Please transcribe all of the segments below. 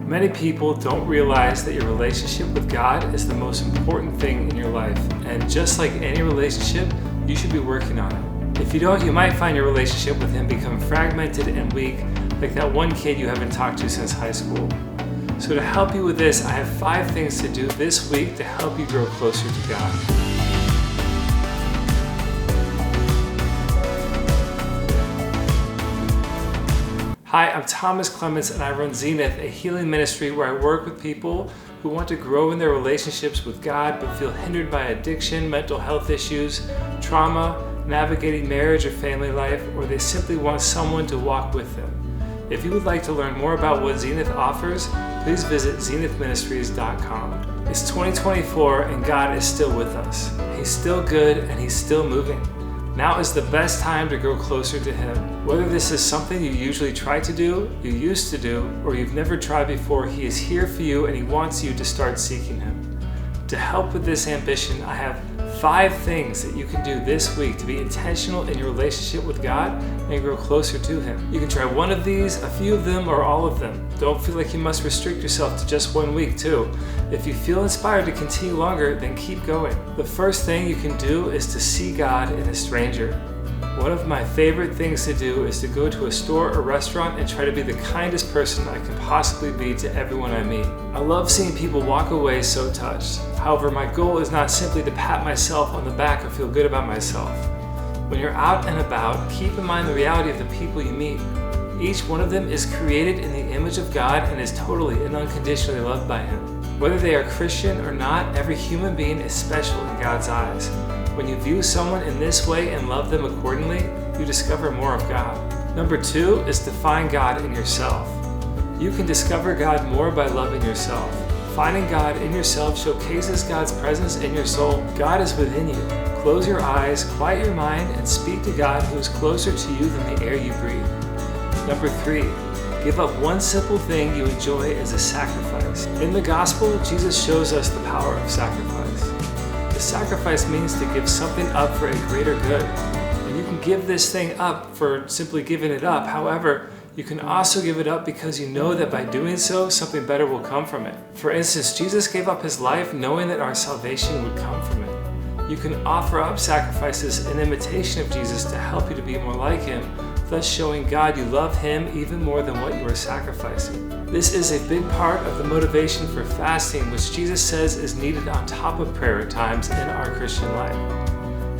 Many people don't realize that your relationship with God is the most important thing in your life, and just like any relationship, you should be working on it. If you don't, you might find your relationship with Him become fragmented and weak, like that one kid you haven't talked to since high school. So to help you with this, I have 5 things to do this week to help you grow closer to God. Hi, I'm Thomas Clements and I run Zenith, a healing ministry where I work with people who want to grow in their relationships with God but feel hindered by addiction, mental health issues, trauma, navigating marriage or family life, or they simply want someone to walk with them. If you would like to learn more about what Zenith offers, please visit zenithministries.com. It's 2024 and God is still with us. He's still good and He's still moving. Now is the best time to grow closer to Him. Whether this is something you usually try to do, you used to do, or you've never tried before, He is here for you and He wants you to start seeking Him. To help with this ambition, I have 5 things that you can do this week to be intentional in your relationship with God and grow closer to Him. You can try one of these, a few of them, or all of them. Don't feel like you must restrict yourself to just one week too. If you feel inspired to continue longer, then keep going. The first thing you can do is to see God in a stranger. One of my favorite things to do is to go to a store or restaurant and try to be the kindest person I can possibly be to everyone I meet. I love seeing people walk away so touched. However, my goal is not simply to pat myself on the back or feel good about myself. When you're out and about, keep in mind the reality of the people you meet. Each one of them is created in the image of God and is totally and unconditionally loved by Him. Whether they are Christian or not, every human being is special in God's eyes. When you view someone in this way and love them accordingly, you discover more of God. Number 2 is to find God in yourself. You can discover God more by loving yourself. Finding God in yourself showcases God's presence in your soul. God is within you. Close your eyes, quiet your mind, and speak to God who is closer to you than the air you breathe. Number 3, give up one simple thing you enjoy as a sacrifice. In the gospel, Jesus shows us the power of sacrifice. The sacrifice means to give something up for a greater good. And you can give this thing up for simply giving it up. However, you can also give it up because you know that by doing so, something better will come from it. For instance, Jesus gave up His life knowing that our salvation would come from it. You can offer up sacrifices in imitation of Jesus to help you to be more like Him, thus showing God you love Him even more than what you are sacrificing. This is a big part of the motivation for fasting, which Jesus says is needed on top of prayer at times in our Christian life.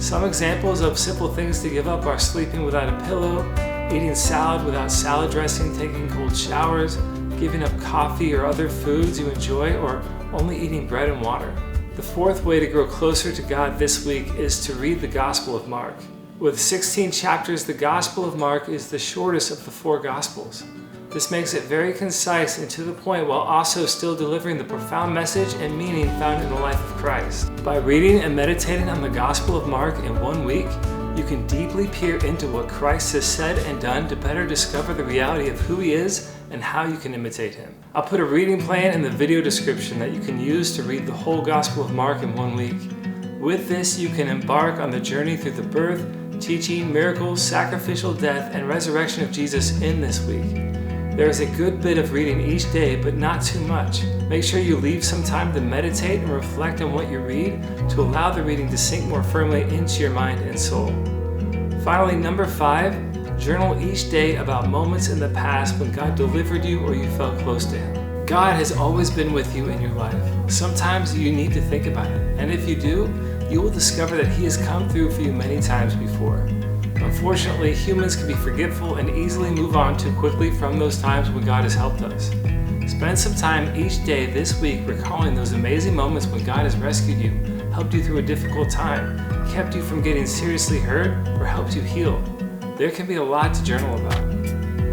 Some examples of simple things to give up are sleeping without a pillow, eating salad without salad dressing, taking cold showers, giving up coffee or other foods you enjoy, or only eating bread and water. The 4th way to grow closer to God this week is to read the Gospel of Mark. With 16 chapters, the Gospel of Mark is the shortest of the 4 Gospels. This makes it very concise and to the point while also still delivering the profound message and meaning found in the life of Christ. By reading and meditating on the Gospel of Mark in 1 week, you can deeply peer into what Christ has said and done to better discover the reality of who He is and how you can imitate Him. I'll put a reading plan in the video description that you can use to read the whole Gospel of Mark in 1 week. With this, you can embark on the journey through the birth, teaching, miracles, sacrificial death, and resurrection of Jesus in this week. There is a good bit of reading each day, but not too much. Make sure you leave some time to meditate and reflect on what you read to allow the reading to sink more firmly into your mind and soul. Finally, number 5, journal each day about moments in the past when God delivered you or you felt close to Him. God has always been with you in your life. Sometimes you need to think about it, and if you do, you will discover that He has come through for you many times before. Unfortunately, humans can be forgetful and easily move on too quickly from those times when God has helped us. Spend some time each day this week recalling those amazing moments when God has rescued you, helped you through a difficult time, kept you from getting seriously hurt, or helped you heal. There can be a lot to journal about.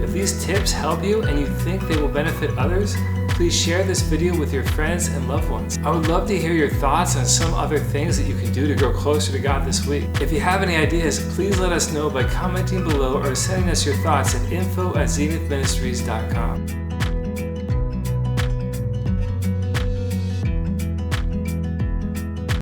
If these tips help you and you think they will benefit others, please share this video with your friends and loved ones. I would love to hear your thoughts on some other things that you can do to grow closer to God this week. If you have any ideas, please let us know by commenting below or sending us your thoughts at info@zenithministries.com.